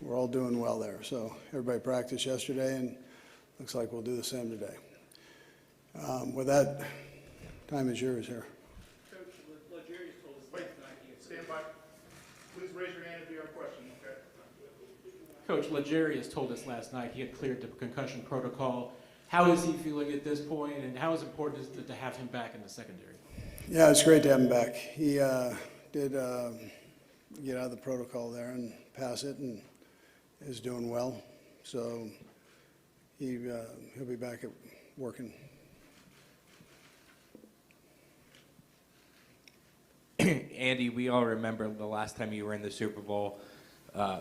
we're all doing well there. So everybody practiced yesterday, and looks like we'll do the same today. With that, time is yours here. Coach, Legarius told us Wait, last night he had stand by. Please raise your hand if you have a question, okay? Coach, Legarius told us last night he had cleared the concussion protocol. How is he feeling at this point, and how important is it to have him back in the secondary? Yeah, it's great to have him back. He did get out of the protocol there and pass it, and is doing well. So he'll be back at working. Andy, we all remember the last time you were in the Super Bowl.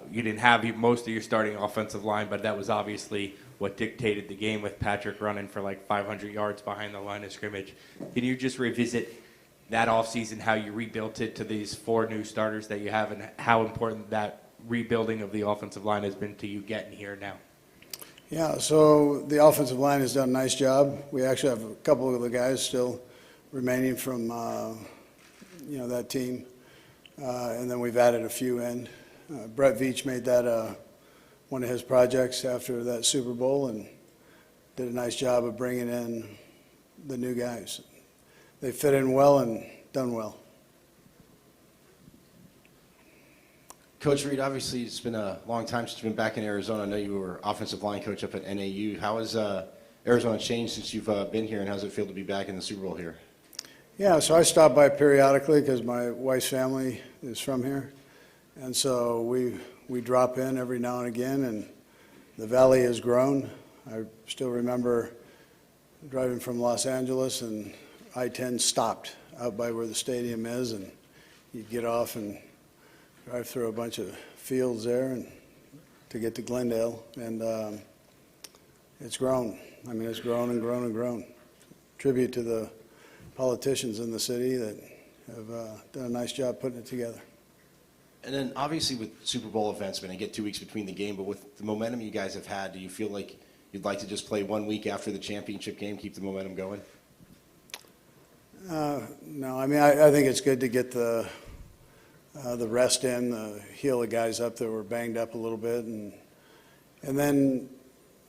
You didn't have most of your starting offensive line, but that was obviously what dictated the game with Patrick running for like 500 yards behind the line of scrimmage. Can you just revisit that offseason, how you rebuilt it to these 4 new starters that you have, and how important that rebuilding of the offensive line has been to you getting here now? Yeah, so the offensive line has done a nice job. We actually have a couple of the guys still remaining from that team, and then we've added a few in. Brett Veach made that one of his projects after that Super Bowl and did a nice job of bringing in the new guys. They fit in well and done well. Coach Reid, obviously it's been a long time since you've been back in Arizona. I know you were offensive line coach up at NAU. How has Arizona changed since you've been here, and how does it feel to be back in the Super Bowl here? Yeah, so I stop by periodically because my wife's family is from here. And so we drop in every now and again, and the valley has grown. I still remember driving from Los Angeles, and I-10 stopped out by where the stadium is, and you'd get off and drive through a bunch of fields there and to get to Glendale, and it's grown. I mean, it's grown and grown and grown. Tribute to the politicians in the city that have done a nice job putting it together. And then obviously with Super Bowl events, we're going to get 2 weeks between the game, but with the momentum you guys have had, do you feel like you'd like to just play 1 week after the championship game, keep the momentum going? No, I mean, I think it's good to get the rest in, heal the guys up that were banged up a little bit, and then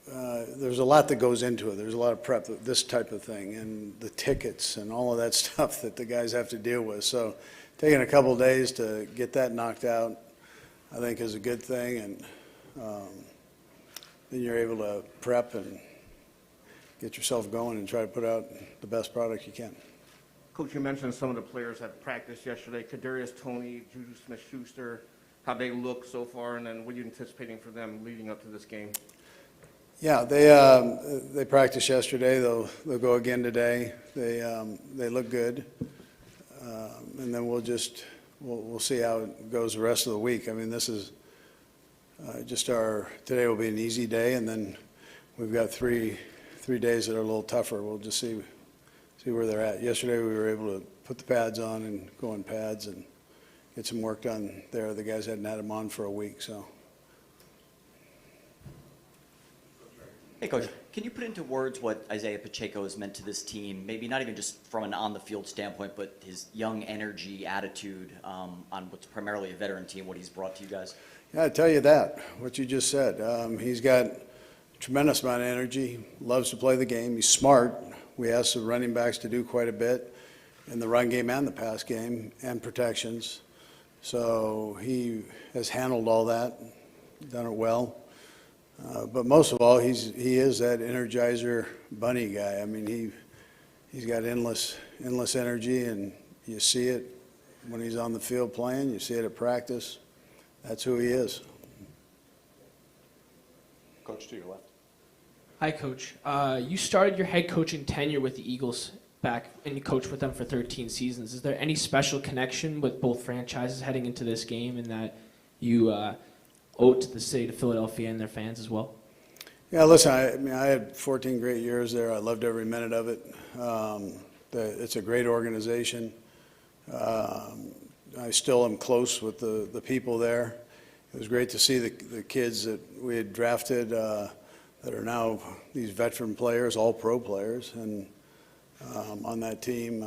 there's a lot that goes into it. There's a lot of prep, this type of thing, and the tickets and all of that stuff that the guys have to deal with. So taking a couple days to get that knocked out, I think, is a good thing, and then you're able to prep and get yourself going and try to put out the best product you can. Coach, you mentioned some of the players that practiced yesterday. Kadarius Toney, Juju Smith-Schuster, how they look so far, and then what are you anticipating for them leading up to this game? Yeah, they practiced yesterday. They'll go again today. They look good, and then we'll see how it goes the rest of the week. I mean, this is today will be an easy day, and then we've got three days that are a little tougher. We'll just see where they're at. Yesterday we were able to put the pads on and go in pads and get some work done there. The guys hadn't had them on for a week, so. Hey, Coach, can you put into words what Isaiah Pacheco has meant to this team, maybe not even just from an on-the-field standpoint, but his young energy, attitude on what's primarily a veteran team, what he's brought to you guys? Yeah, I tell you that, what you just said. He's got a tremendous amount of energy, loves to play the game. He's smart. We asked the running backs to do quite a bit in the run game and the pass game and protections. So he has handled all that, done it well. But most of all, he is that energizer bunny guy. I mean, he's got endless energy, and you see it when he's on the field playing. You see it at practice. That's who he is. Coach, to your left. Hi, Coach. You started your head coaching tenure with the Eagles back, and you coached with them for 13 seasons. Is there any special connection with both franchises heading into this game, and that you owe it to the city of Philadelphia and their fans as well? Yeah, listen, I had 14 great years there. I loved every minute of it. It's a great organization. I still am close with the people there. It was great to see the kids that we had drafted that are now these veteran players, all pro players, and on that team.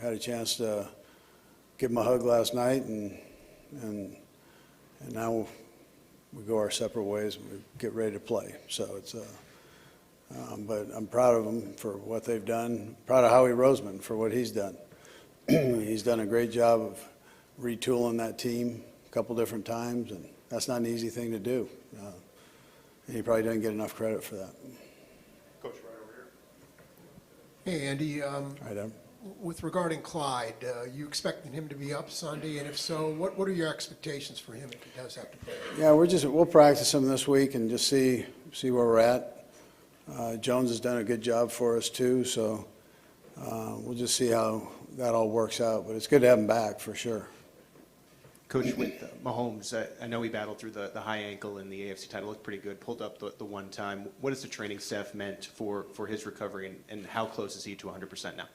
Had a chance to give them a hug last night, and now we go our separate ways and we get ready to play. So it's but I'm proud of them for what they've done. Proud of Howie Roseman for what he's done. He's done a great job of retooling that team a couple different times, and that's not an easy thing to do. And he probably doesn't get enough credit for that. Coach, right over here. Hey, Andy, Right, Em? with regarding Clyde, you expecting him to be up Sunday? And if so, what are your expectations for him if he does have to play? Yeah, we'll practice him this week and just see where we're at. Jones has done a good job for us too, so we'll just see how that all works out. But it's good to have him back for sure. Coach, with Mahomes, I know he battled through the high ankle in the AFC title, looked pretty good, pulled up the one time. What has the training staff meant for his recovery, and how close is he to 100% now?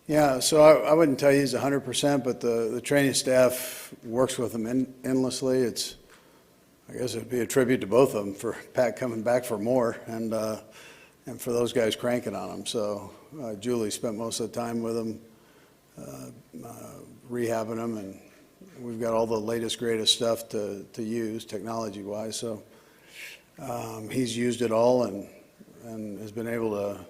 Yeah, so I wouldn't tell you he's 100%, but the training staff works with him endlessly. I guess it'd be a tribute to both of them for Pat coming back for more and for those guys cranking on him. So Julie spent most of the time with him, rehabbing him, and we've got all the latest, greatest stuff to use technology-wise. So he's used it all and has been able to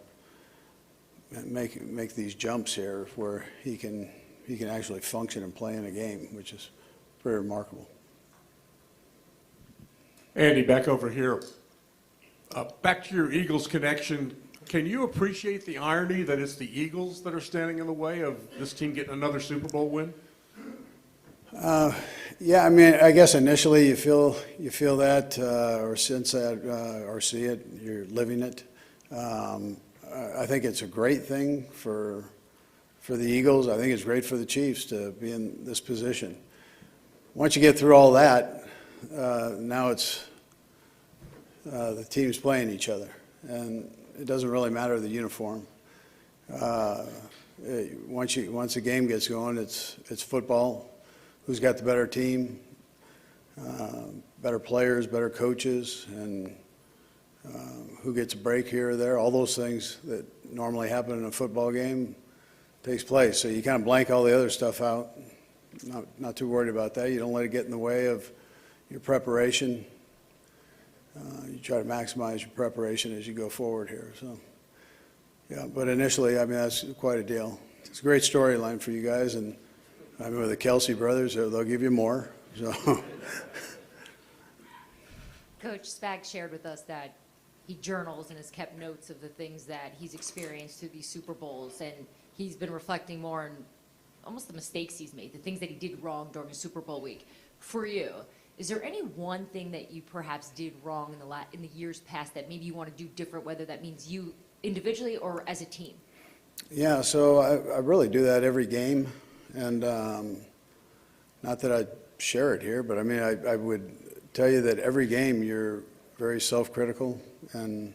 make these jumps here where he can actually function and play in a game, which is pretty remarkable. Andy, back over here. Back to your Eagles connection. Can you appreciate the irony that it's the Eagles that are standing in the way of this team getting another Super Bowl win? Yeah, I mean, I guess initially you feel that or sense that or see it. You're living it. I think it's a great thing for the Eagles. I think it's great for the Chiefs to be in this position. Once you get through all that, now it's the teams playing each other, and it doesn't really matter the uniform. Once the game gets going, it's football. Who's got the better team, better players, better coaches, and who gets a break here or there. All those things that normally happen in a football game takes place. So you kind of blank all the other stuff out. Not too worried about that. You don't let it get in the way of your preparation. You try to maximize your preparation as you go forward here. So, yeah, but initially, I mean, that's quite a deal. It's a great storyline for you guys, and I mean, with the Kelce brothers, they'll give you more. So, Coach Spag shared with us that he journals and has kept notes of the things that he's experienced through these Super Bowls, and he's been reflecting more on almost the mistakes he's made, the things that he did wrong during a Super Bowl week. For you, is there any one thing that you perhaps did wrong in the years past that maybe you want to do different, whether that means you individually or as a team? yeah, so I really do that every game, and not that I share it here, but I mean, I would tell you that every game you're very self-critical, and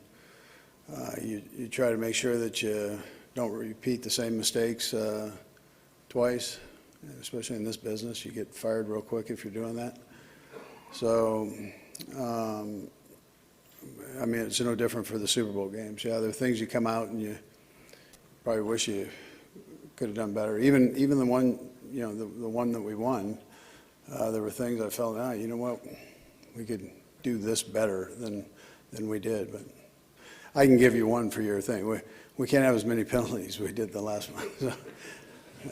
you try to make sure that you don't repeat the same mistakes twice, especially in this business. You get fired real quick if you're doing that. So, I mean, it's no different for the Super Bowl games. Yeah, there are things you come out and you probably wish you could have done better. Even the one, you know, the one that we won, there were things I felt, you know what, we could do this better than we did. But I can give you one for your thing. We can't have as many penalties as we did the last one. So,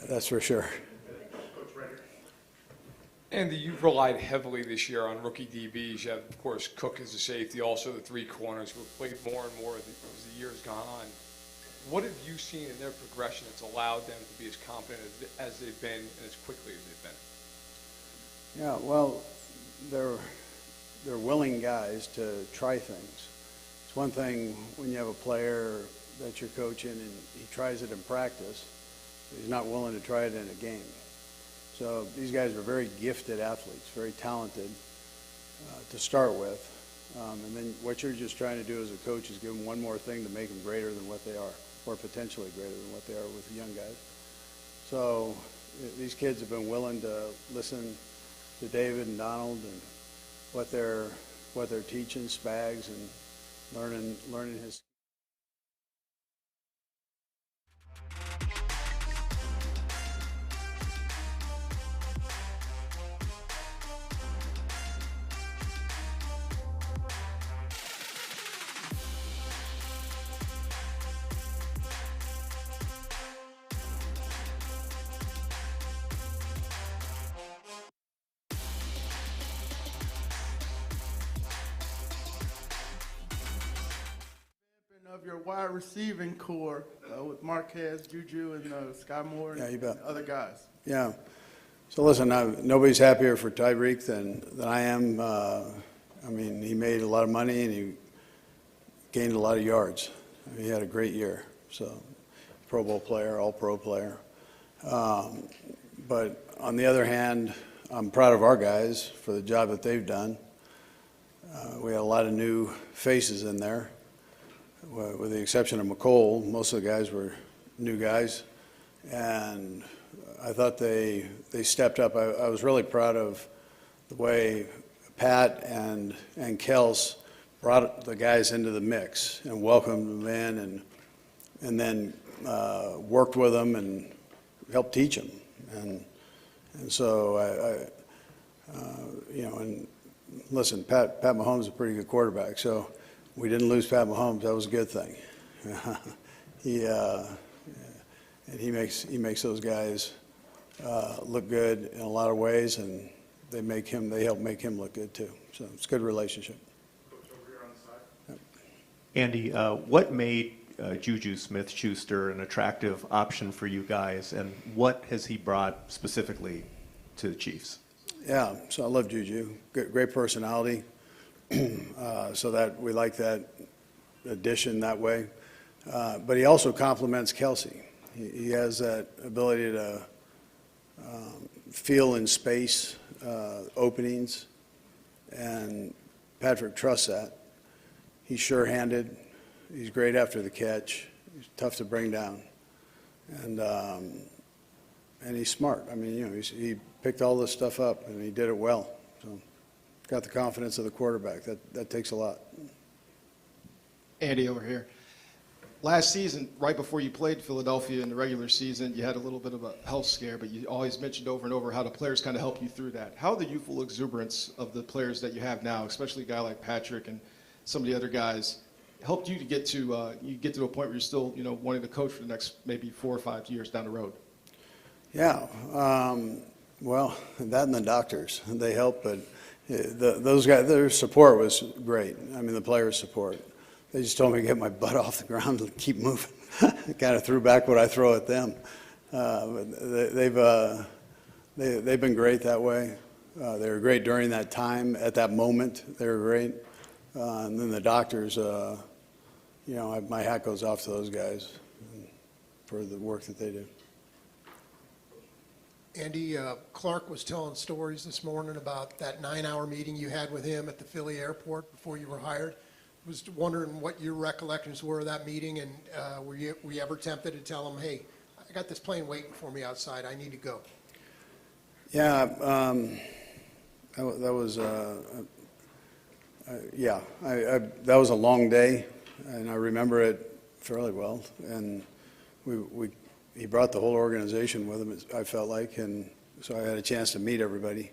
that's for sure. Andy, you've relied heavily this year on rookie DBs. You have, of course, Cook as a safety, also the three corners who have played more and more as the year's gone on. What have you seen in their progression that's allowed them to be as competent as they've been and as quickly as they've been? Yeah, well, they're willing guys to try things. It's one thing when you have a player that you're coaching and he tries it in practice, but he's not willing to try it in a game. So these guys are very gifted athletes, very talented to start with. And then what you're just trying to do as a coach is give them one more thing to make them greater than what they are, or potentially greater than what they are with the young guys. So these kids have been willing to listen to David and Donald and what they're teaching, Spags, and learning his your wide receiving core with Marquez, Juju, and Sky Moore and Yeah, you bet. other guys. Yeah. So listen, nobody's happier for Tyreek than I am. I mean, he made a lot of money and he gained a lot of yards. I mean, he had a great year. So, Pro Bowl player, All-Pro player. But on the other hand, I'm proud of our guys for the job that they've done. We had a lot of new faces in there, with the exception of McCole. Most of the guys were new guys, and I thought they stepped up. I was really proud of the way Pat and Kelce brought the guys into the mix and welcomed them in, and then worked with them and helped teach them. And so and listen, Pat Mahomes is a pretty good quarterback, so we didn't lose Pat Mahomes. That was a good thing. He makes those guys look good in a lot of ways, and they help make him look good too. So it's a good relationship. Andy, what made Juju Smith-Schuster an attractive option for you guys, and what has he brought specifically to the Chiefs? Yeah, so I love Juju. Great personality. So that we like that addition that way. But he also complements Kelce. He has that ability to feel in space openings, and Patrick trusts that. He's sure-handed. He's great after the catch. He's tough to bring down, and he's smart. I mean, he picked all this stuff up and he did it well. So, got the confidence of the quarterback. That takes a lot. Andy over here. Last season, right before you played Philadelphia in the regular season, you had a little bit of a health scare, but you always mentioned over and over how the players kind of help you through that. How the youthful exuberance of the players that you have now, especially a guy like Patrick and some of the other guys, helped you to get to a point where you're still wanting to coach for the next maybe 4 or 5 years down the road? Yeah, well, that and the doctors, they help, but those guys, their support was great. I mean, the players' support. They just told me to get my butt off the ground and keep moving. Kind of threw back what I throw at them. But they've been great that way. They were great during that time. At that moment, they were great. And then the doctors, my hat goes off to those guys for the work that they do. Andy, Clark was telling stories this morning about that 9-hour meeting you had with him at the Philly airport before you were hired. Was wondering what your recollections were of that meeting, and were you ever tempted to tell him, hey, I got this plane waiting for me outside, I need to go? Yeah, that was that was a long day, and I remember it fairly well. And he brought the whole organization with him, I felt like, and so I had a chance to meet everybody.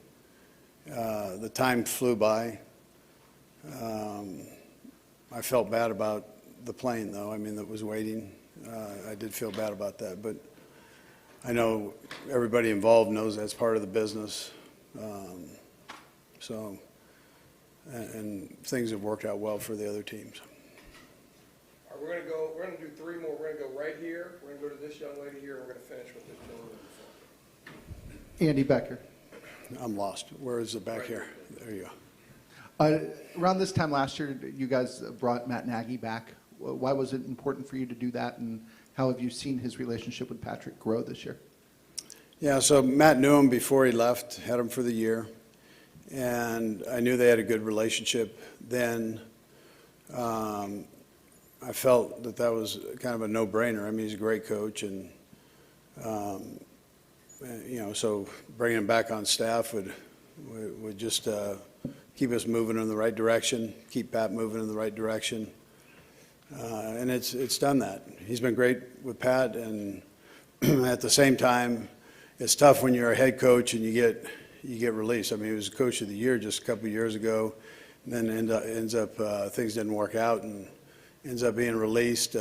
The time flew by. I felt bad about the plane, though. I mean, that was waiting. I did feel bad about that, but I know everybody involved knows that's part of the business. And things have worked out well for the other teams. All right, we're gonna do 3 more. We're gonna go right here. We're gonna go to this young lady here, and we're gonna finish with this gentleman. Andy Becker. I'm lost. Where is it back here? There you go. Around this time last year, you guys brought Matt Nagy back. Why was it important for you to do that, and how have you seen his relationship with Patrick grow this year? Yeah, so Matt knew him before he left, had him for the year, and I knew they had a good relationship then. I felt that was kind of a no-brainer. I mean, he's a great coach, and so bringing him back on staff would just keep us moving in the right direction, keep Pat moving in the right direction, and it's done that. He's been great with Pat, and at the same time, it's tough when you're a head coach and you get released. I mean, he was coach of the year just a couple of years ago, and then ends up things didn't work out and ends up being released.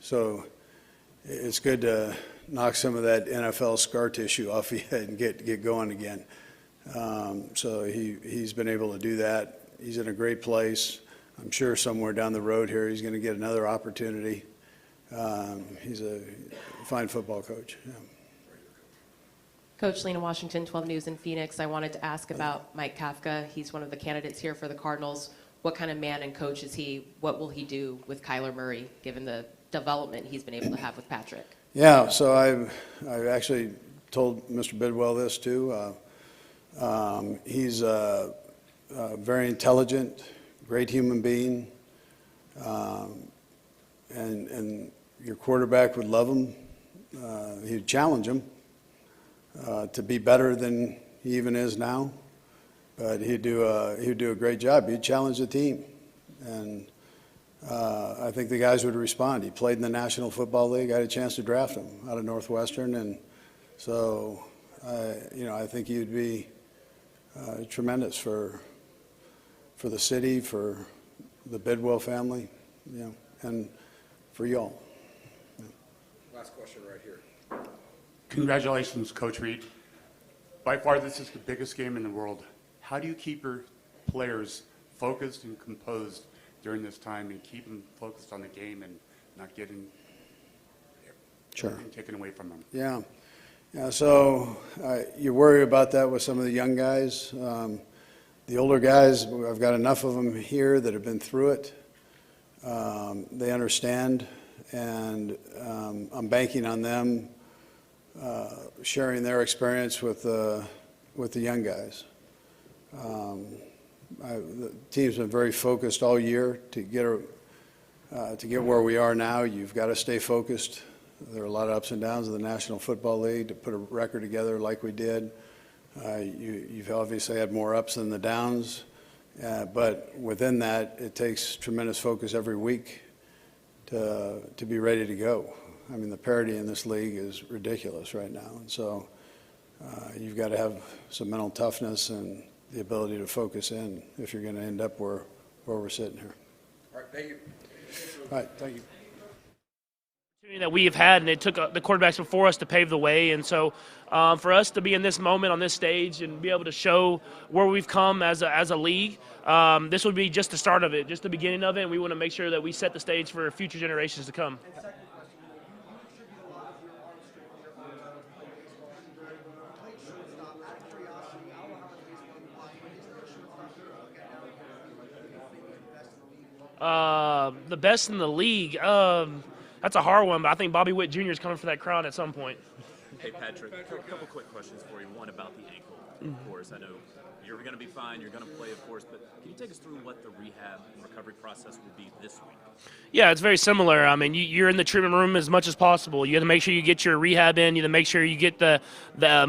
So it's good to knock some of that NFL scar tissue off your head and get going again. So he's been able to do that. He's in a great place. I'm sure somewhere down the road here, he's going to get another opportunity. He's a fine football coach. Yeah. Coach Lena Washington, 12 News in Phoenix. I wanted to ask about Mike Kafka. He's one of the candidates here for the Cardinals. What kind of man and coach is he? What will he do with Kyler Murray, given the development he's been able to have with Patrick? Yeah, so I've actually told Mr. Bidwell this too. He's very intelligent, great human being, and your quarterback would love him. He'd challenge him to be better than he even is now, but he'd do a great job. He'd challenge the team, and I think the guys would respond. He played in the National Football League. I had a chance to draft him out of Northwestern, and so I think he'd be tremendous for the city, for the Bidwell family, and for y'all. Last question right here. Congratulations, Coach Reid. By far, this is the biggest game in the world. How do you keep your players focused and composed during this time and keep them focused on the game and not getting everything taken away from them? Yeah. So you worry about that with some of the young guys. The older guys, I've got enough of them here that have been through it. They understand, and I'm banking on them sharing their experience with the young guys. The team's been very focused all year to get where we are now. You've got to stay focused. There are a lot of ups and downs in the National Football League. To put a record together like we did, you've obviously had more ups than the downs. But within that, it takes tremendous focus every week to be ready to go. I mean, the parity in this league is ridiculous right now. And so you've got to have some mental toughness and the ability to focus in if you're going to end up where we're sitting here. All right, thank you. All right, thank you. That we have had, and it took the quarterbacks before us to pave the way. And so for us to be in this moment on this stage and be able to show where we've come as a league, this would be just the start of it, just the beginning of it, and we want to make sure that we set the stage for future generations to come. The best in the league, that's a hard one, but I think Bobby Witt Jr. is coming for that crown at some point. Hey, Patrick, a couple quick questions for you. One about the ankle, of course. I know you're going to be fine, you're going to play, of course, but can you take us through what the rehab and recovery process will be this week? Yeah, it's very similar. I mean, you're in the treatment room as much as possible. You have to make sure you get your rehab in. You have to make sure you get the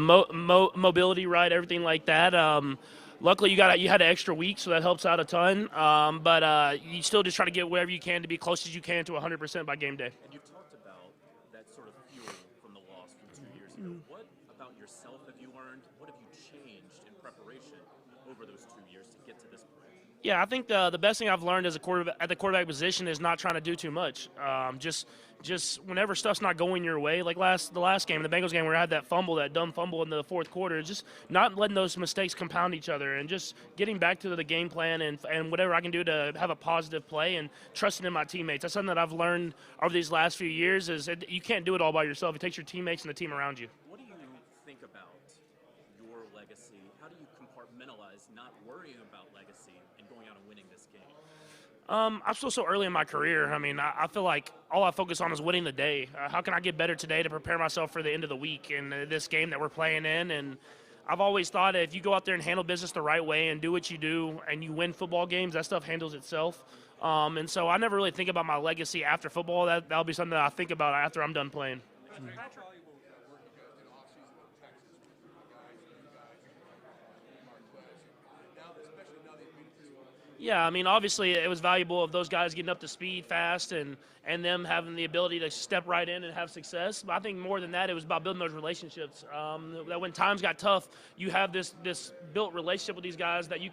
mobility right, everything like that. Luckily, you had an extra week, so that helps out a ton. But you still just try to get whatever you can to be close as you can to 100% by game day. And you've talked about that sort of fuel from the loss from 2 years ago. What about yourself have you learned? What have you changed in preparation over those 2 years to get to this point? Yeah, I think the best thing I've learned as at the quarterback position is not trying to do too much. Just whenever stuff's not going your way, like the last game, the Bengals game, where I had that dumb fumble in the fourth quarter, just not letting those mistakes compound each other and just getting back to the game plan and whatever I can do to have a positive play and trusting in my teammates. That's something that I've learned over these last few years is you can't do it all by yourself. It takes your teammates and the team around you. What do you think about your legacy? How do you compartmentalize not worrying about legacy and going out and winning this game? I'm still so early in my career. I mean, I feel like all I focus on is winning the day. How can I get better today to prepare myself for the end of the week and this game that we're playing in? And I've always thought that if you go out there and handle business the right way and do what you do and you win football games, that stuff handles itself. And so I never really think about my legacy after football. That'll be something that I think about after I'm done playing. Yeah, I mean, obviously it was valuable of those guys getting up to speed fast and them having the ability to step right in and have success. But I think more than that, it was about building those relationships. That when times got tough, you have this built relationship with these guys that you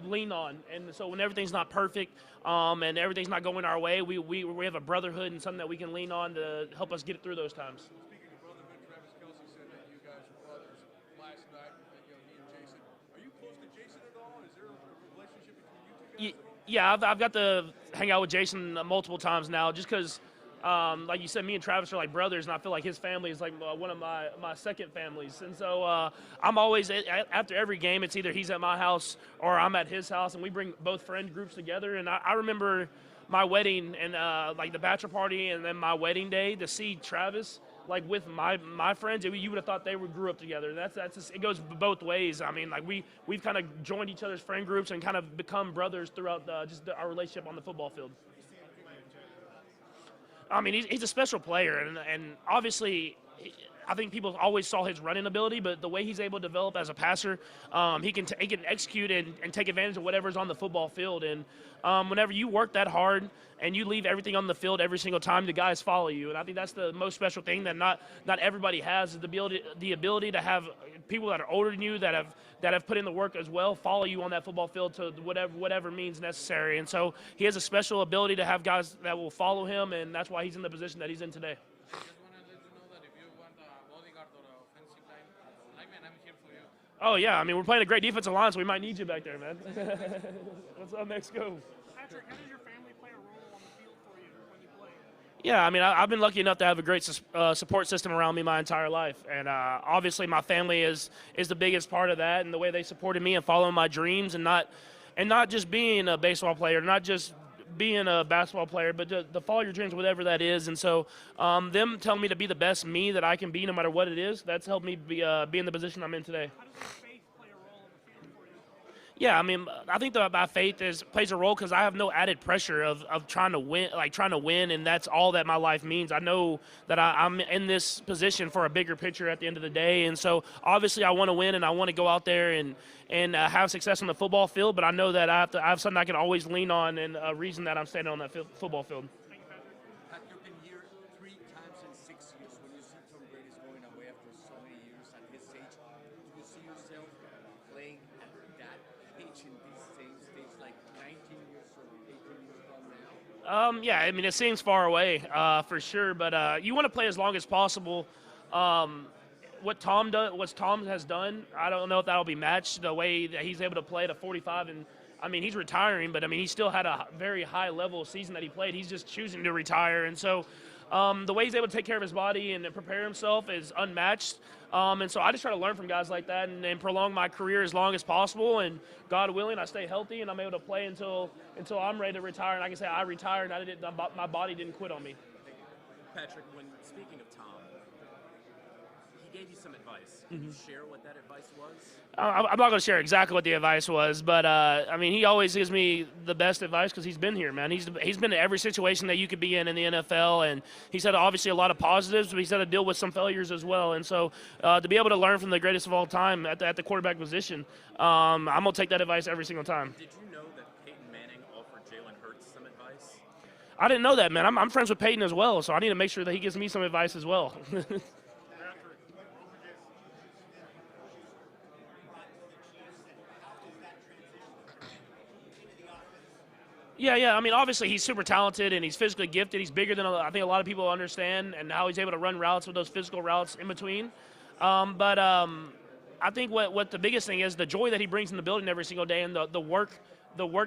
lean on. And so when everything's not perfect and everything's not going our way, we have a brotherhood and something that we can lean on to help us get through those times. Speaking of brotherhood, Travis Kelce said that you guys were brothers last night, he and Jason. Are you close to Jason at all? Is there a relationship between you two guys? Yeah, I've got to hang out with Jason multiple times now, just because, like you said, me and Travis are like brothers, and I feel like his family is like one of my second families. And so I'm always, after every game, it's either he's at my house or I'm at his house, and we bring both friend groups together. And I remember my wedding and like the bachelor party and then my wedding day, to see Travis like with my friends, you would have thought they grew up together. That's just, it goes both ways. I mean, like we've kind of joined each other's friend groups and kind of become brothers throughout our relationship on the football field. I mean, he's a special player, and obviously, I think people always saw his running ability, but the way he's able to develop as a passer, he can execute and take advantage of whatever's on the football field. And whenever you work that hard and you leave everything on the field every single time, the guys follow you. And I think that's the most special thing that not everybody has, is the ability to have people that are older than you that have put in the work as well follow you on that football field to whatever means necessary. And so he has a special ability to have guys that will follow him, and that's why he's in the position that he's in today. Oh, yeah. I mean, we're playing a great defensive line, so we might need you back there, man. What's up next? Go. Patrick, how does your family play a role on the field for you when you play? Yeah, I mean, I've been lucky enough to have a great support system around me my entire life. And obviously my family is the biggest part of that, and the way they supported me and following my dreams, and not just being a baseball player, not just being a basketball player, but to follow your dreams, whatever that is. And so them telling me to be the best me that I can be no matter what it is, that's helped me be in the position I'm in today. Yeah, I mean, I think my faith plays a role because I have no added pressure of trying to win, and that's all that my life means. I know that I'm in this position for a bigger picture at the end of the day, and so obviously I want to win and I want to go out there and have success on the football field. But I know that I have something I can always lean on, and a reason that I'm standing on that football field. Pat, you've been here 3 times in 6 years. When you see Tom Brady's going away after so many years at his age, do you see yourself playing at that age in these same stage, like 19 years or 18 years from now? Yeah, I mean, it seems far away for sure, but you want to play as long as possible. What Tom has done, I don't know if that'll be matched. The way that he's able to play to 45, and I mean, he's retiring, but I mean, he still had a very high level season that he played. He's just choosing to retire, and so the way he's able to take care of his body and prepare himself is unmatched. And so I just try to learn from guys like that and prolong my career as long as possible. And God willing, I stay healthy and I'm able to play until I'm ready to retire. And I can say I retired and my body didn't quit on me. Patrick, when speaking of Tom, he gave you some advice. Can you share what that advice was? I'm not going to share exactly what the advice was, but I mean, he always gives me the best advice because he's been here, man. He's been in every situation that you could be in the NFL, and he said obviously a lot of positives, but he said to deal with some failures as well. And so to be able to learn from the greatest of all time at the quarterback position, I'm going to take that advice every single time. Did you know that Peyton Manning offered Jalen Hurts some advice? I didn't know that, man. I'm friends with Peyton as well, so I need to make sure that he gives me some advice as well. Yeah. I mean, obviously he's super talented and he's physically gifted. He's bigger than I think a lot of people understand, and how he's able to run routes with those physical routes in between. But I think what the biggest thing is the joy that he brings in the building every single day, and the work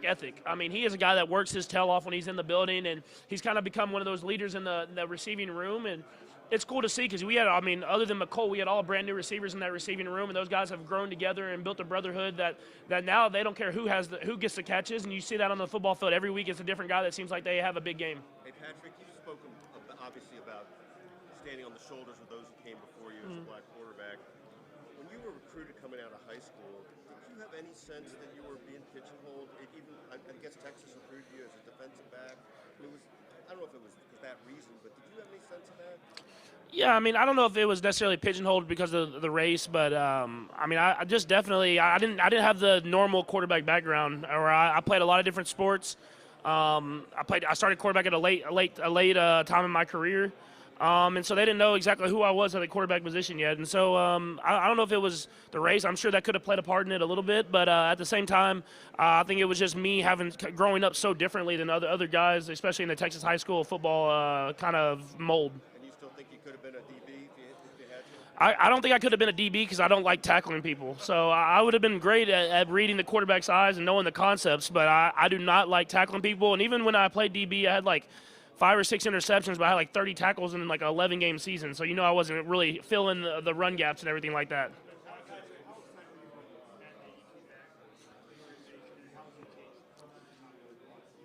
ethic. I mean, he is a guy that works his tail off when he's in the building, and he's kind of become one of those leaders in the receiving room. And it's cool to see because we had, I mean, other than McCole, we had all brand new receivers in that receiving room, and those guys have grown together and built a brotherhood that now they don't care who gets the catches, and you see that on the football field every week. It's a different guy that seems like they have a big game. Hey, Patrick, you've spoken obviously about standing on the shoulders of those who came before you as a black quarterback. When you were recruited coming out of high school, did you have any sense that you were being pigeonholed? I guess Texas recruited you as a defensive back. I don't know if it was for that reason, but did you have any sense of that? Yeah, I mean, I don't know if it was necessarily pigeonholed because of the race, but I mean, I just definitely I didn't have the normal quarterback background, or I played a lot of different sports. I started quarterback at a late time in my career, and so they didn't know exactly who I was at the quarterback position yet. And so I don't know if it was the race. I'm sure that could have played a part in it a little bit, but at the same time, I think it was just me growing up so differently than other guys, especially in the Texas high school football kind of mold. And you still think you could have been a DB if you had I don't think I could have been a DB because I don't like tackling people. So I would have been great at reading the quarterback's eyes and knowing the concepts, but I do not like tackling people. And even when I played DB, I had like 5 or 6 interceptions, but I had like 30 tackles in like an 11-game season. So I wasn't really filling the run gaps and everything like that.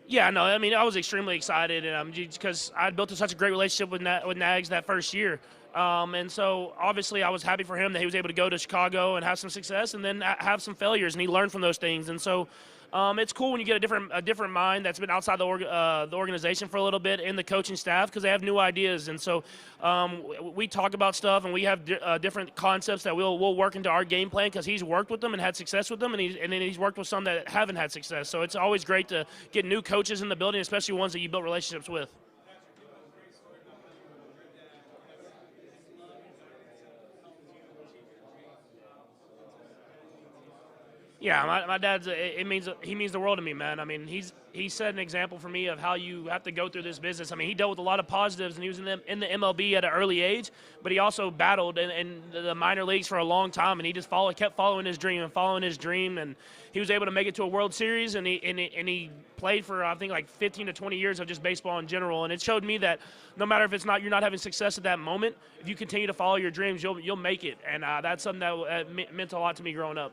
Yeah, no, I mean, I was extremely excited because I built such a great relationship with Nags that first year. And so, obviously, I was happy for him that he was able to go to Chicago and have some success and then have some failures, and he learned from those things. And so, it's cool when you get a different mind that's been outside the organization for a little bit in the coaching staff because they have new ideas. And so, we talk about stuff and we have different concepts that we'll work into our game plan because he's worked with them and had success with them, and then he's worked with some that haven't had success. So it's always great to get new coaches in the building, especially ones that you built relationships with. Yeah, my dad's. He means the world to me, man. I mean, he set an example for me of how you have to go through this business. I mean, he dealt with a lot of positives, and he was in the MLB at an early age, but he also battled in the minor leagues for a long time, and he just kept following his dream, and he was able to make it to a World Series, and he played for I think like 15 to 20 years of just baseball in general, and it showed me that no matter if you're not having success at that moment, if you continue to follow your dreams, you'll make it, and that's something that meant a lot to me growing up.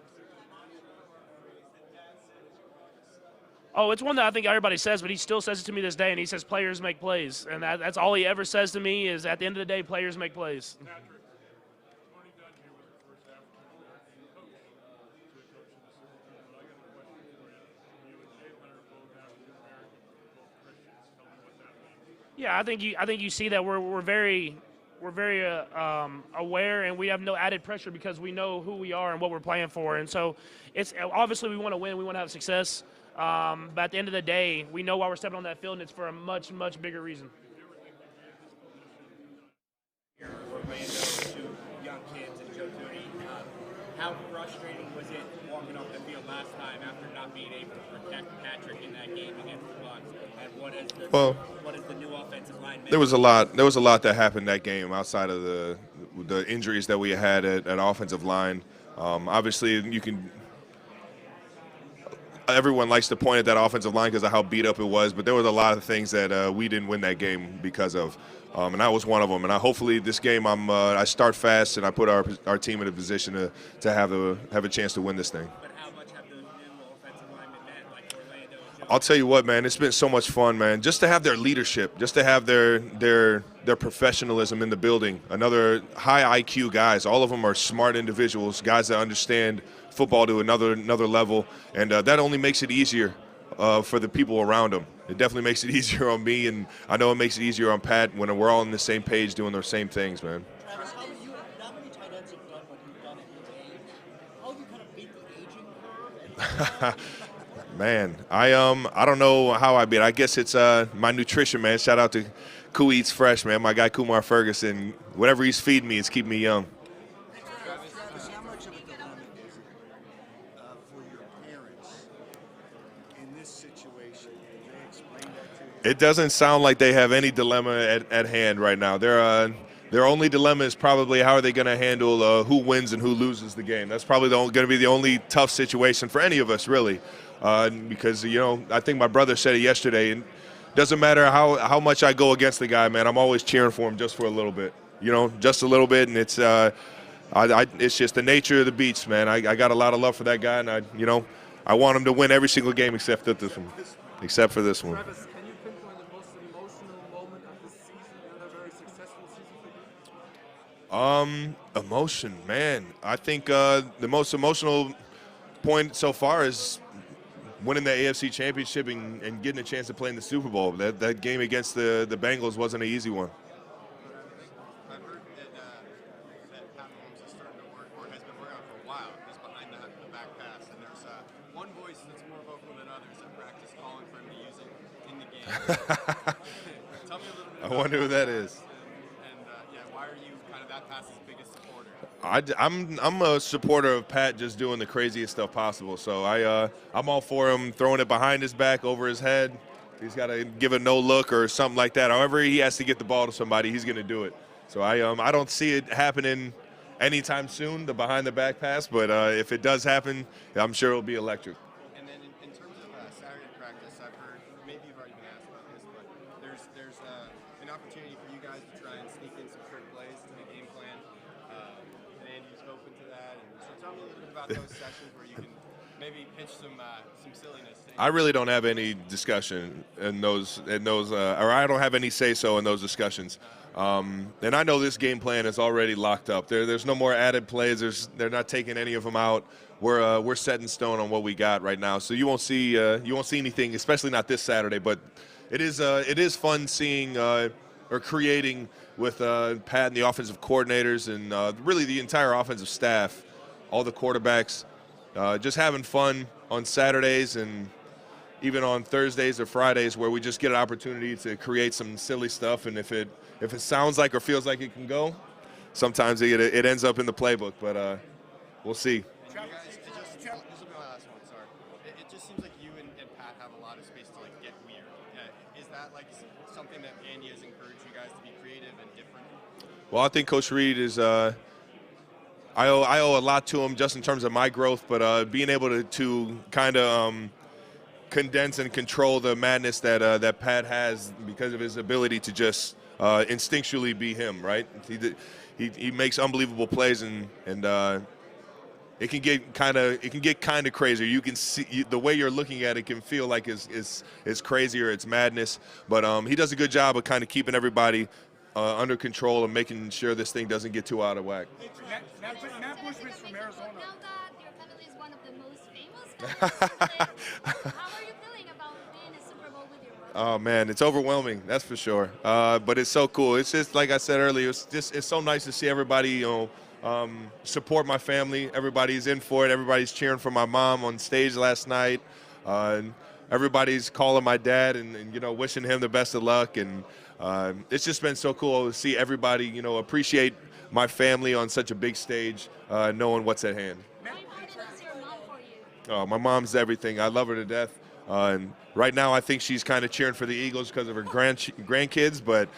Oh, it's one that I think everybody says, but he still says it to me this day, and he says players make plays. And that's all he ever says to me is at the end of the day, players make plays. Yeah, I think you see that we're very aware, and we have no added pressure because we know who we are and what we're playing for. And so it's obviously we want to win, we want to have success. But at the end of the day, we know why we're stepping on that field, and it's for a much, much bigger reason. Orlando, 2 young kids, and Joe Tooney. How frustrating was it walking off the field last time after not being able to protect Patrick in that game against the Bucs? And what is the new offensive line? There was a lot that happened that game outside of the injuries that we had at offensive line. Obviously, everyone likes to point at that offensive line because of how beat up it was, but there was a lot of things that we didn't win that game because of, and that was one of them. And hopefully this game I start fast and I put our team in a position to have a chance to win this thing. But how much have those new offensive linemen meant, like Orlando? I'll tell you what, man, it's been so much fun, man. Just to have their leadership, just to have their professionalism in the building. Another high IQ guys. All of them are smart individuals, guys that understand football to another level, and that only makes it easier for the people around them. It definitely makes it easier on me, and I know it makes it easier on Pat when we're all on the same page doing the same things, man. Travis, how many tight ends have done what you've done at his age? How have you kind of beat the aging curve? Man, I don't know how I beat. I guess it's my nutrition, man. Shout out to Koo Eats Fresh, man. My guy Kumar Ferguson. Whatever he's feeding me, it's keeping me young. Travis, how much of a dilemma is it for your parents in this situation? Can they explain that to you? It doesn't sound like they have any dilemma at hand right now. Their only dilemma is probably how are they going to handle who wins and who loses the game. That's probably going to be the only tough situation for any of us, really. Because, I think my brother said it yesterday. And it doesn't matter how much I go against the guy, man. I'm always cheering for him just for a little bit. Just a little bit. And it's it's just the nature of the beast, man. I got a lot of love for that guy, and I want him to win every single game except for this one. Travis, can you pinpoint the most emotional moment of this season, another very successful season for you? Emotion, man. I think the most emotional point so far is winning the AFC Championship and getting a chance to play in the Super Bowl. That game against the Bengals wasn't an easy one. I've heard that Pat Mahomes is starting to work, or has been working on for a while, just behind the back pass. And there's one voice that's more vocal than others at practice calling for him to use it in the game. Tell me a little bit about I wonder who that is. And why are you kind of that pass's biggest supporter? I'm a supporter of Pat just doing the craziest stuff possible. So I'm all for him throwing it behind his back, over his head. He's got to give a no look or something like that. However he has to get the ball to somebody, he's going to do it. So I don't see it happening anytime soon, the behind the back pass. But if it does happen, I'm sure it'll be electric. And then in terms of Saturday practice, I've heard, maybe you've already been asked about this, but there's an opportunity for you guys to try and sneak in some trick plays to the game plan. And Andy's open to that. And so tell me a little bit about those sessions where you can maybe pitch some silliness. I really don't have any discussion in those, or I don't have any say-so in those discussions. And I know this game plan is already locked up. There's no more added plays. They're not taking any of them out. We're set in stone on what we got right now. So you won't see anything, especially not this Saturday. But it is fun seeing or creating with Pat and the offensive coordinators and really the entire offensive staff, all the quarterbacks, just having fun on Saturdays and even on Thursdays or Fridays, where we just get an opportunity to create some silly stuff. And if it sounds like or feels like it can go, sometimes it ends up in the playbook. But we'll see. This will be my last one, sorry. It just seems like you and Pat have a lot of space to get weird. Is that something that Andy has encouraged you guys to be creative and different? Well, I think Coach Reid is I owe a lot to him just in terms of my growth, but being able to kind of condense and control the madness that Pat has because of his ability to just instinctually be him, right? He makes unbelievable plays, and it can get kind of crazy. You can see the way you're looking at it can feel like it's crazy or it's madness, but he does a good job of kind of keeping everybody under control and making sure this thing doesn't get too out of whack. Matt Bushman's from Arizona. Now that your family is one of the most famous families, how are you feeling about being in Super Bowl with your brother? Oh man, it's overwhelming, that's for sure. But it's so cool. It's just like I said earlier. It's so nice to see everybody, support my family. Everybody's in for it. Everybody's cheering for my mom on stage last night. Everybody's calling my dad and wishing him the best of luck. And it's just been so cool to see everybody, appreciate my family on such a big stage, knowing what's at hand. How important is your mom for you? Oh, my mom's everything. I love her to death. And right now, I think she's kind of cheering for the Eagles because of her grandkids, but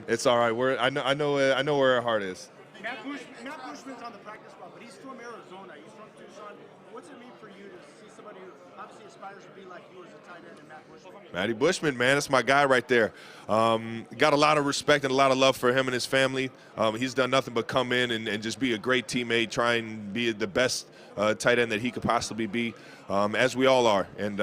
it's all right. I know where her heart is. Matt Bushman's on the practice squad, but he's from Arizona. He's from Tucson. What's it mean for you to see somebody who obviously aspires to be like you as a tight end and Matt Bushman? Matty Bushman, man, that's my guy right there. Got a lot of respect and a lot of love for him and his family. He's done nothing but come in and just be a great teammate, try and be the best tight end that he could possibly be, as we all are. And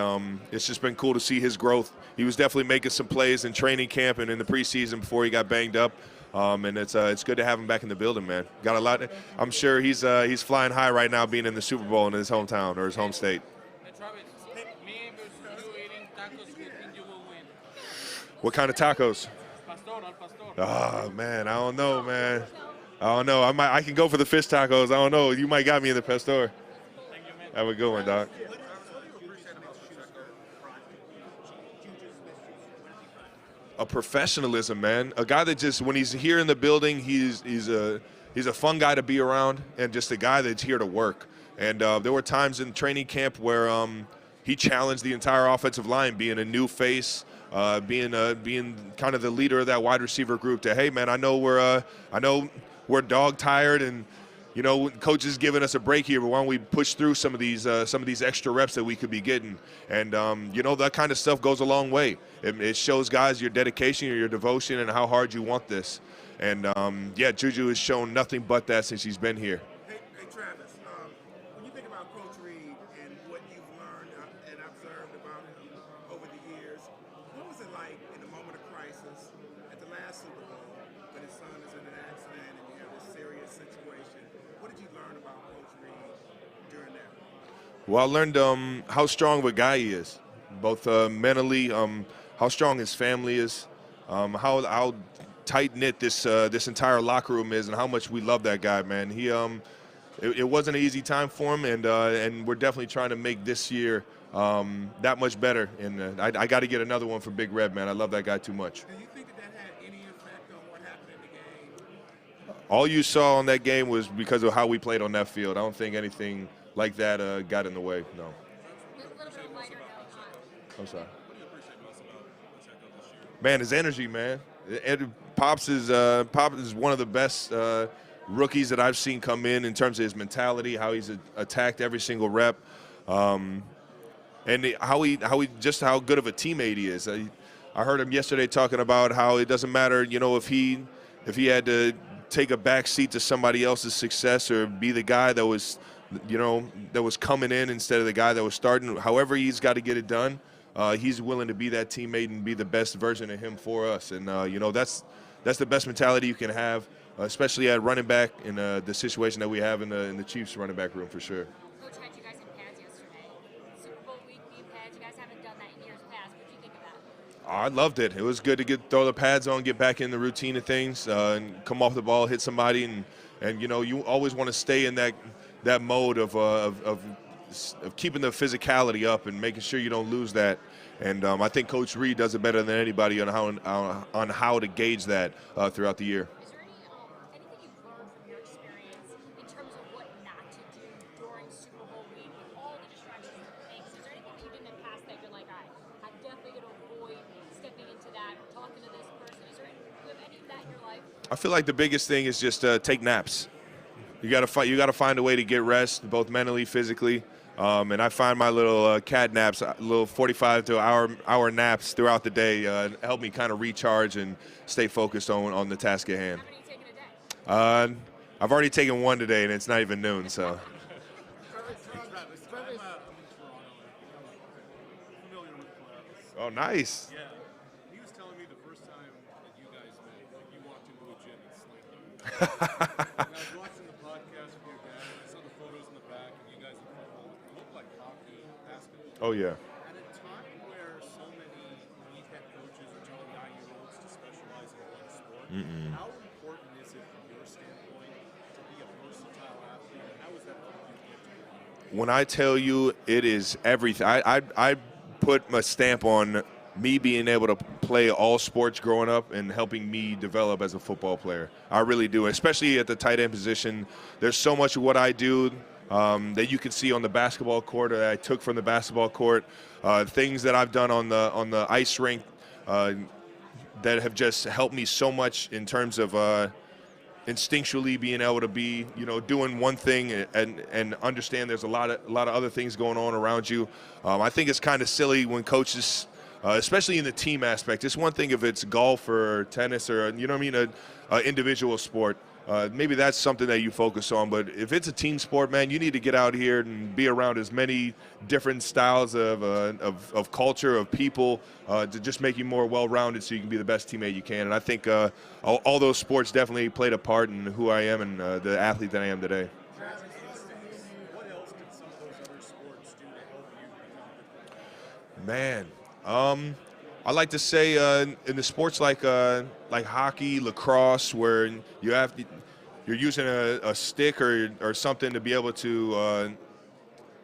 it's just been cool to see his growth. He was definitely making some plays in training camp and in the preseason before he got banged up. And it's good to have him back in the building, man. Got a lot. I'm sure he's flying high right now, being in the Super Bowl in his hometown or his home state. What kind of tacos? Oh man, I don't know, man. I don't know. I can go for the fish tacos. I don't know. You might got me in the pastor. Have a good one, Doc. A professionalism, man. A guy that just, when he's here in the building, he's a fun guy to be around, and just a guy that's here to work. And there were times in training camp where he challenged the entire offensive line, being a new face, being kind of the leader of that wide receiver group. To, hey man, I know we're dog tired, and coach is giving us a break here, but why don't we push through some of these extra reps that we could be getting? And that kind of stuff goes a long way. It shows guys your dedication or your devotion and how hard you want this. And Juju has shown nothing but that since he's been here. Hey Travis, when you think about Coach Reid and what you've learned and observed about him over the years, what was it like in the moment of crisis at the last Super Bowl when his son is in an accident and you have this serious situation? What did you learn about Coach Reid during that? Well, I learned how strong of a guy he is, both mentally, how strong his family is, how tight-knit this entire locker room is, and how much we love that guy, man. He it wasn't an easy time for him, and we're definitely trying to make this year that much better. And I got to get another one for Big Red, man. I love that guy too much. Do you think that had any effect on what happened in the game? All you saw on that game was because of how we played on that field. I don't think anything like that got in the way, no. I'm sorry. Man, his energy, man. Pops is one of the best rookies that I've seen come in terms of his mentality, how he's attacked every single rep, and how good of a teammate he is. I heard him yesterday talking about how it doesn't matter, if he had to take a back seat to somebody else's success or be the guy that was, that was coming in instead of the guy that was starting. However he's got to get it done, he's willing to be that teammate and be the best version of him for us. And that's the best mentality you can have, especially at running back in the situation that we have in the Chiefs running back room for sure. Coach had you guys in pads yesterday. Super Bowl week, we in pads. You guys haven't done that in years past. What do you think of that? I loved it. It was good to throw the pads on, get back in the routine of things, and come off the ball, hit somebody, and you always want to stay in that mode of keeping the physicality up and making sure you don't lose that. And I think Coach Reid does it better than anybody on how to gauge that throughout the year. Is there anything you've learned from your experience in terms of what not to do during Super Bowl week with all the distractions and things? Is there anything that you did in the past that you're like, I'm definitely going to avoid stepping into that, talking to this person? Is there any of that in your life? I feel like the biggest thing is just take naps. You got to find a way to get rest, both mentally, physically. And I find my little cat naps, little 45 to hour naps throughout the day help me kind of recharge and stay focused on the task at hand. How many you taking a day? I've already taken one today, and it's not even noon, so. Oh, nice. Yeah. He was telling me the first time that you guys met, like you walked into a gym and slammed. And I was watching the podcast with your dad, and I saw the photos in the back, and you guys in football. It looked like hockey, basketball. Oh, yeah. At a time where so many elite head coaches are telling 9-year-olds to specialize in one sport, how important is it from your standpoint to be a versatile athlete? And how is that for you? When I tell you it is everything, I put my stamp on me being able to play all sports growing up and helping me develop as a football player. I really do, especially at the tight end position. There's so much of what I do that you can see on the basketball court, or that I took from the basketball court, things that I've done on the ice rink that have just helped me so much in terms of instinctually being able to be, doing one thing and understand there's a lot of other things going on around you. I think it's kind of silly when coaches, especially in the team aspect. It's one thing if it's golf or tennis or, an individual sport. Maybe that's something that you focus on. But if it's a team sport, man, you need to get out here and be around as many different styles of culture, of people, to just make you more well-rounded so you can be the best teammate you can. And I think all those sports definitely played a part in who I am and the athlete that I am today. What else did some of those other sports do to help you become Man, I like to say in the sports like hockey, lacrosse, where you're using a stick or something to be able to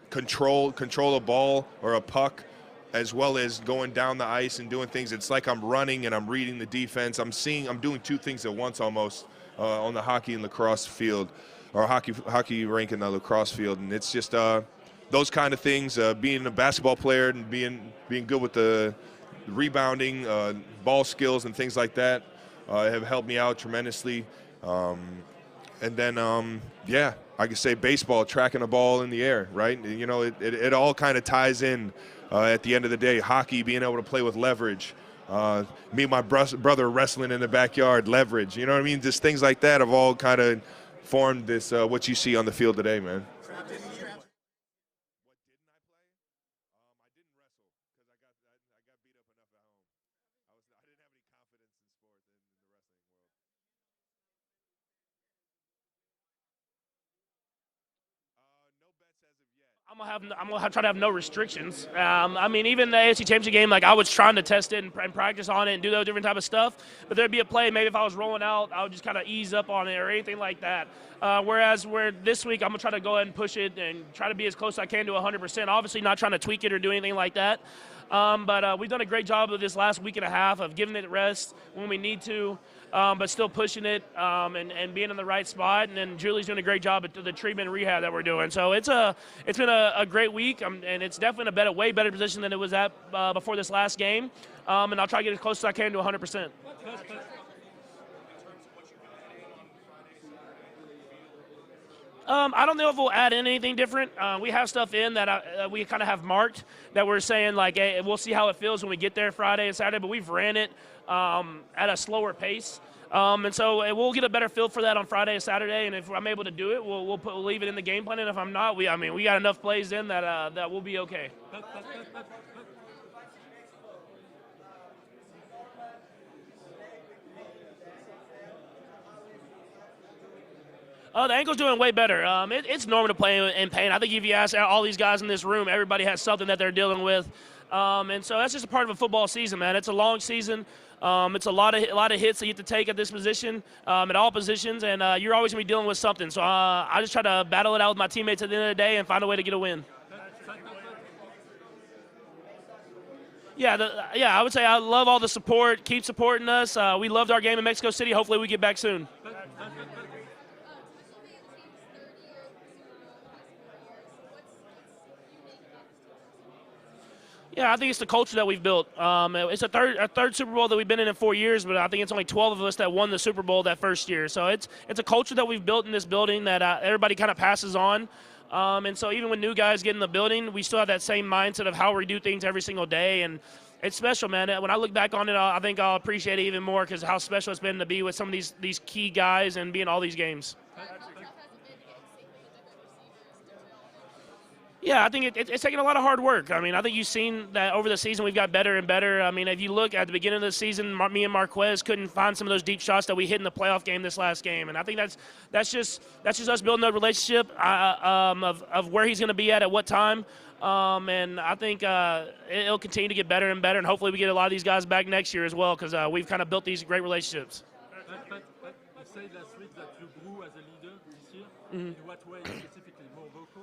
control a ball or a puck, as well as going down the ice and doing things. It's like I'm running and I'm reading the defense. I'm doing two things at once almost on the hockey and lacrosse field, or hockey rink and the lacrosse field, and it's just those kind of things. Being a basketball player and being good with the rebounding, ball skills, and things like that have helped me out tremendously. And then, I could say baseball, tracking a ball in the air, right? It all kind of ties in at the end of the day. Hockey, being able to play with leverage. Me and my brother wrestling in the backyard, leverage. You know what I mean? Just things like that have all kind of formed this, what you see on the field today, man. I'm gonna try to have no restrictions. Even the AFC Championship game, I was trying to test it and practice on it and do those different type of stuff. But there'd be a play, maybe if I was rolling out, I would just kind of ease up on it or anything like that. Whereas this week, I'm gonna try to go ahead and push it and try to be as close as I can to 100%. Obviously, not trying to tweak it or do anything like that. But we've done a great job of this last week and a half of giving it rest when we need to, but still pushing it and being in the right spot. And then Julie's doing a great job at the treatment and rehab that we're doing. So it's been a great week, and it's definitely in a way better position than it was at before this last game. And I'll try to get as close as I can to 100%. I don't know if we'll add in anything different. We have stuff in that we kind of have marked that we're saying like, hey, we'll see how it feels when we get there Friday and Saturday. But we've ran it at a slower pace, and so we'll get a better feel for that on Friday and Saturday. And if I'm able to do it, we'll leave it in the game plan. And if I'm not, we got enough plays in that we'll be okay. Oh, the ankle's doing way better. It's normal to play in pain. I think if you ask all these guys in this room, everybody has something that they're dealing with. And so that's just a part of a football season, man. It's a long season. It's a lot of hits that you have to take at this position, at all positions, and you're always going to be dealing with something. So I just try to battle it out with my teammates at the end of the day and find a way to get a win. Yeah, I would say I love all the support. Keep supporting us. We loved our game in Mexico City. Hopefully we get back soon. Yeah, I think it's the culture that we've built. It's a third Super Bowl that we've been in 4 years, but I think it's only 12 of us that won the Super Bowl that first year. So it's a culture that we've built in this building that everybody kind of passes on. And so even when new guys get in the building, we still have that same mindset of how we do things every single day. And it's special, man. When I look back on it, I think I'll appreciate it even more because how special it's been to be with some of these key guys and be in all these games. Yeah, I think it's taken a lot of hard work. I mean, I think you've seen that over the season we've got better and better. I mean, if you look at the beginning of the season, me and Marquez couldn't find some of those deep shots that we hit in the playoff game this last game, and I think that's just us building a relationship of where he's going to be at what time. And I think it'll continue to get better and better, and hopefully we get a lot of these guys back next year as well because we've kind of built these great relationships. You said last week that you grew as a leader this year. Mm-hmm. In what way specifically? More vocal?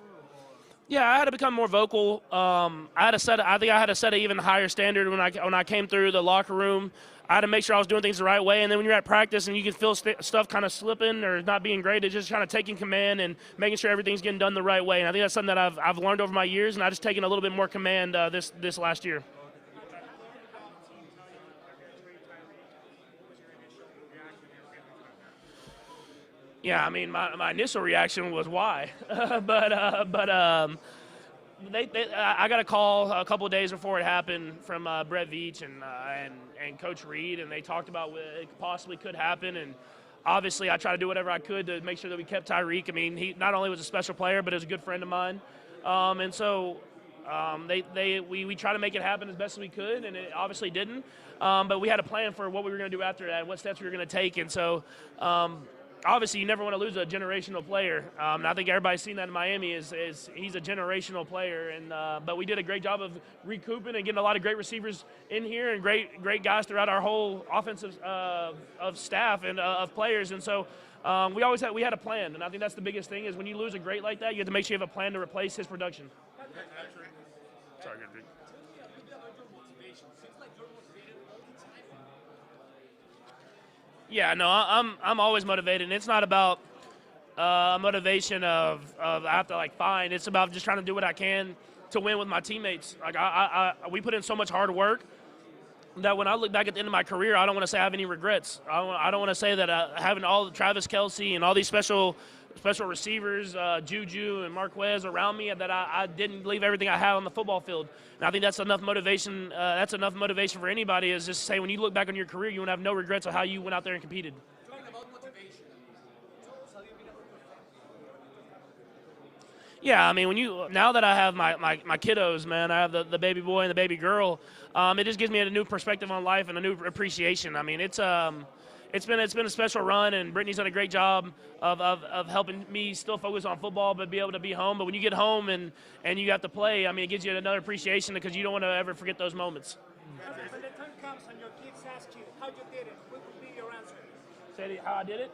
Yeah, I had to become more vocal. I think I had to set an even higher standard when I came through the locker room. I had to make sure I was doing things the right way. And then when you're at practice and you can feel stuff kind of slipping or not being great, it's just kind of taking command and making sure everything's getting done the right way. And I think that's something that I've learned over my years, and I've just taken a little bit more command this last year. Yeah, I mean, my initial reaction was why, but I got a call a couple of days before it happened from Brett Veach and Coach Reid, and they talked about what it possibly could happen. And obviously, I tried to do whatever I could to make sure that we kept Tyreek. I mean, he not only was a special player, but he was a good friend of mine, and so we tried to make it happen as best as we could, and it obviously didn't. But we had a plan for what we were going to do after that, and what steps we were going to take, and so. Obviously, you never want to lose a generational player, and I think everybody's seen that in Miami. Is he's a generational player, and but we did a great job of recouping and getting a lot of great receivers in here and great guys throughout our whole offensive of staff and of players, and so we had a plan, and I think that's the biggest thing is when you lose a great like that, you have to make sure you have a plan to replace his production. Sorry, Yeah, no, I'm always motivated, and it's not about motivation of I have to find. It's about just trying to do what I can to win with my teammates. Like we put in so much hard work that when I look back at the end of my career, I don't want to say I have any regrets. I don't want to say that having all the Travis Kelce and all these special receivers, Juju and Marquez around me, that I didn't leave everything I had on the football field. And I think that's enough motivation. That's enough motivation for anybody is just to say when you look back on your career, you won't have no regrets of how you went out there and competed. Talking about motivation, tools have you been able to perfect? Yeah, I mean, now that I have my kiddos, man, I have the baby boy and the baby girl, it just gives me a new perspective on life and a new appreciation. I mean, it's been a special run, and Brittany's done a great job of helping me still focus on football, but be able to be home. But when you get home and you have to play, I mean, it gives you another appreciation because you don't want to ever forget those moments. When the time comes and your kids ask you how you did it, what would be your answer? Say how I did it?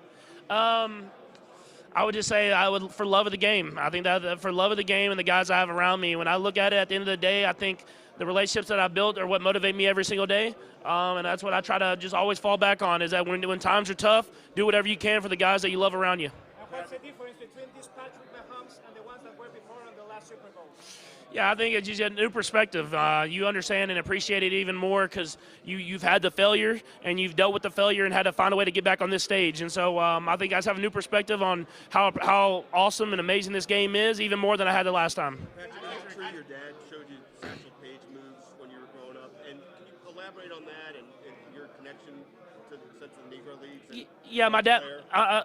I would just say for love of the game. I think that for love of the game and the guys I have around me, when I look at it at the end of the day, I think the relationships that I built are what motivate me every single day. And that's what I try to just always fall back on is that when times are tough, do whatever you can for the guys that you love around you. And what's the difference between this Patrick Mahomes and the ones that were before on the last Super Bowl? Yeah, I think it's just a new perspective. You understand and appreciate it even more because you've had the failure and you've dealt with the failure and had to find a way to get back on this stage. And so I think guys have a new perspective on how awesome and amazing this game is, even more than I had the last time. Patrick, I'm sure your dad showed you Satchel Paige moves when you were growing up, and can you elaborate on that and your connection to the sense of the Negro Leagues? Yeah, my dad.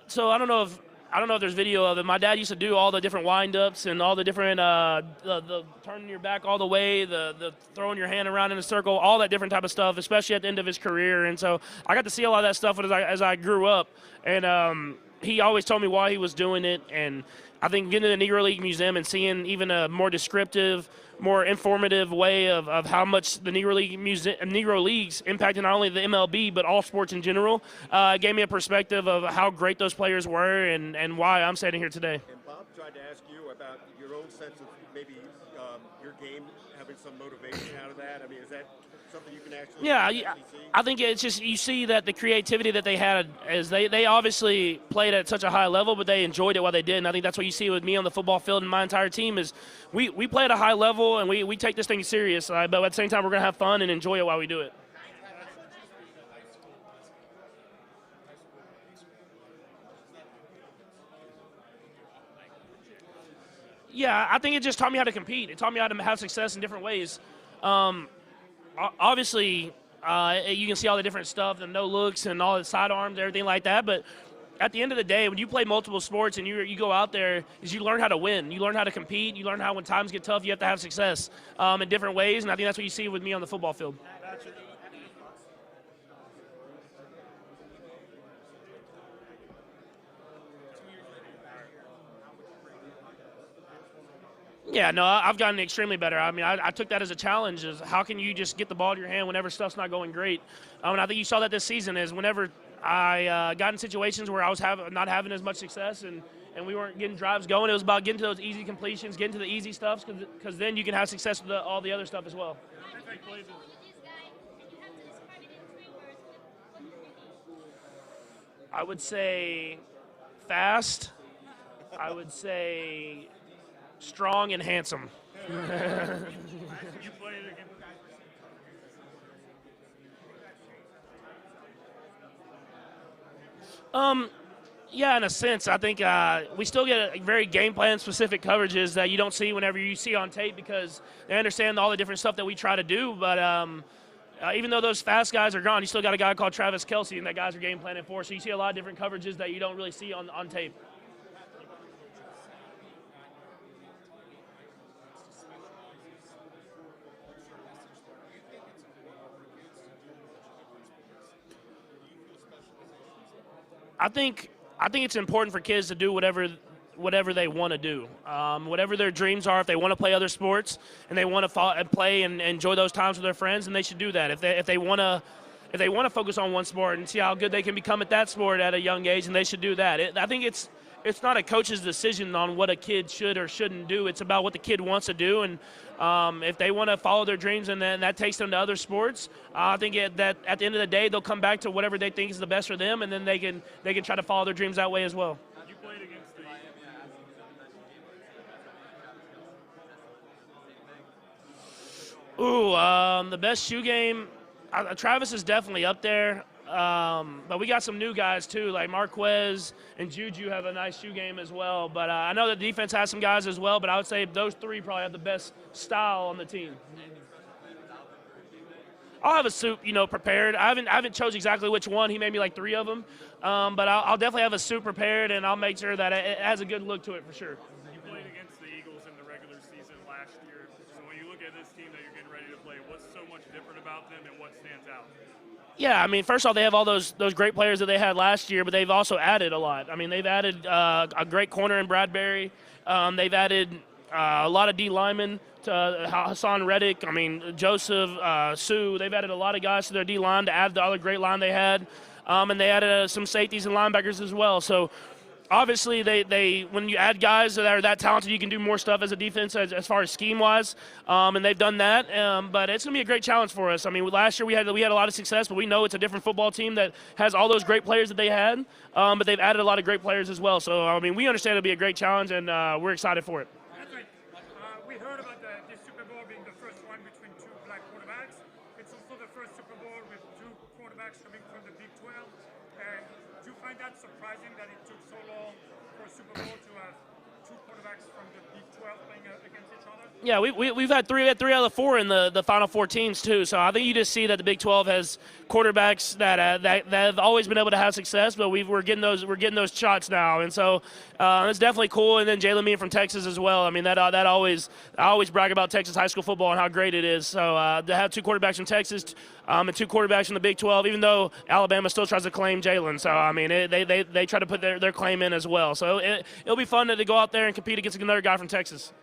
So I don't know if there's video of it. My dad used to do all the different wind-ups and all the different the turning your back all the way, the throwing your hand around in a circle, all that different type of stuff, especially at the end of his career. And so I got to see a lot of that stuff as I grew up. And he always told me why he was doing it. And I think getting to the Negro League Museum and seeing even a more descriptive, more informative way of how much the Negro Leagues impacted not only the MLB but all sports in general gave me a perspective of how great those players were and why I'm standing here today. And Bob tried to ask you about your own sense of maybe your game having some motivation out of that. I mean, is that something you can actually see? I think it's just you see that the creativity that they had is they obviously played at such a high level, but they enjoyed it while they did. And I think that's what you see with me on the football field and my entire team is we play at a high level and we take this thing serious, but at the same time we're going to have fun and enjoy it while we do it. Yeah, I think it just taught me how to compete. It taught me how to have success in different ways. Obviously, you can see all the different stuff, the no looks and all the sidearms, everything like that. But at the end of the day, when you play multiple sports and you go out there, is you learn how to win. You learn how to compete. You learn how when times get tough, you have to have success in different ways. And I think that's what you see with me on the football field. Yeah, no, I've gotten extremely better. I mean, I took that as a challenge. Is how can you just get the ball to your hand whenever stuff's not going great? And I think you saw that this season is whenever I got in situations where I was not having as much success and we weren't getting drives going, it was about getting to those easy completions, getting to the easy stuff, because then you can have success with all the other stuff as well. I would say fast. I would say strong and handsome. Yeah, in a sense, I think we still get very game plan specific coverages that you don't see whenever you see on tape because they understand all the different stuff that we try to do. But even though those fast guys are gone, you still got a guy called Travis Kelce, and that guys are game planning for. So you see a lot of different coverages that you don't really see on tape. I think it's important for kids to do whatever they want to do, whatever their dreams are. If they want to play other sports and they want to play and enjoy those times with their friends, then they should do that. If they want to focus on one sport and see how good they can become at that sport at a young age, then they should do that. I think it's not a coach's decision on what a kid should or shouldn't do. It's about what the kid wants to do, and if they want to follow their dreams and then that takes them to other sports, I think that at the end of the day they'll come back to whatever they think is the best for them, and then they can try to follow their dreams that way as well. You played against the best shoe game. Travis is definitely up there. But we got some new guys too, like Marquez and Juju have a nice shoe game as well. But I know the defense has some guys as well, but I would say those three probably have the best style on the team. I'll have a suit, prepared. I haven't chose exactly which one. He made me like 3 of them. But I'll definitely have a suit prepared, and I'll make sure that it has a good look to it for sure. You played against the Eagles in the regular season last year. So when you look at this team that you're getting ready to play, what's so much different about them and what stands out? Yeah, I mean, first off, they have all those great players that they had last year, but they've also added a lot. I mean, they've added a great corner in Bradbury. They've added a lot of D linemen to Hassan Reddick. I mean, Joseph, Sue. They've added a lot of guys to their D line to add the other great line they had, and they added some safeties and linebackers as well. So obviously, they when you add guys that are that talented, you can do more stuff as a defense as far as scheme-wise, and they've done that. But it's going to be a great challenge for us. I mean, last year we had a lot of success, but we know it's a different football team that has all those great players that they had, but they've added a lot of great players as well. So, I mean, we understand it'll be a great challenge, and we're excited for it. quarterbacks coming from the Big 12. And do you find that surprising that it took so long for Super Bowl to have two quarterbacks from the Big 12 playing against each other? Yeah, we've had three out of the four in the Final Four teams too. So I think you just see that the Big 12 has quarterbacks that have always been able to have success, but we're getting those shots now, and so it's definitely cool. And then Jalen being from Texas as well. I mean I always brag about Texas high school football and how great it is. So to have two quarterbacks from Texas and two quarterbacks from the Big 12, even though Alabama still tries to claim Jalen. So I mean they try to put their claim in as well. So it'll be fun to go out there and compete against another guy from Texas.